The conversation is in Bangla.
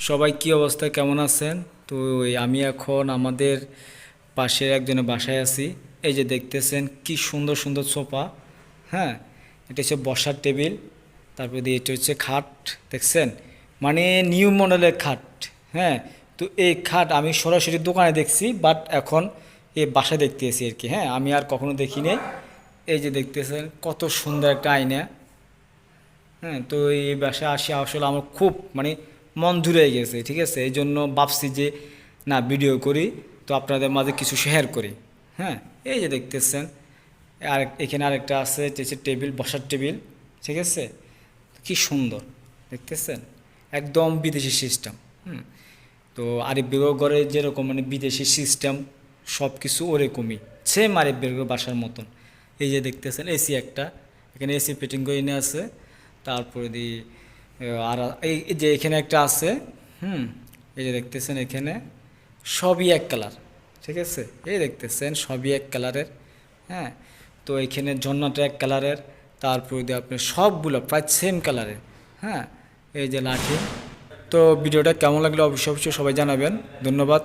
সবাই কি অবস্থা, কেমন আছেন? তো আমি এখন আমাদের পাশের একজনের বাসায় আছি। এই যে দেখতেছেন কি সুন্দর সুন্দর সোফা। হ্যাঁ, এটা হচ্ছে বসার টেবিল। তারপরে দিয়ে এটা হচ্ছে খাট। দেখছেন, মানে নিউ মডেলের খাট। হ্যাঁ, তো এই খাট আমি সরাসরি দোকানে দেখছি, বাট এখন এই বাসায় দেখতেছি আর কি। হ্যাঁ, আমি আর কখনো দেখিনি। এই যে দেখতেছেন কত সুন্দর একটা আয়না। হ্যাঁ, তো এই বাসায় আসে আসলে আমার খুব মানে মন জুড়ে গেছে, ঠিক আছে। এই জন্য ভাবছি যে না, ভিডিও করি, তো আপনাদের মাঝে কিছু শেয়ার করি। হ্যাঁ, এই যে দেখতেছেন, আর এখানে আরেকটা আছে, যে হচ্ছে টেবিল, বসার টেবিল, ঠিক আছে। কি সুন্দর দেখতেছেন, একদম বিদেশি সিস্টেম। হুম, তো আরিফ বেগর ঘরে যেরকম মানে বিদেশি সিস্টেম, সব কিছু ওরকমই, সেম আরিফ বেগর বাসার মতন। এই যে দেখতেছেন এসি একটা, এখানে এসি ফিটিং করে নিয়ে আছে। তারপরে দিয়ে আর এই যে এখানে একটা আছে। হুম, এই যে দেখতেছেন এখানে সবই এক কালার, ঠিক আছে। এই দেখতেছেন সবই এক কালারের। হ্যাঁ, তো এখানে ঝর্ণাটা এক কালারের। তারপরে দিয়ে আপনি সবগুলো প্রায় সেম কালারের। হ্যাঁ, এই যে লাঠি। তো ভিডিওটা কেমন লাগলো অবশ্যই অবশ্যই সবাই জানাবেন। ধন্যবাদ।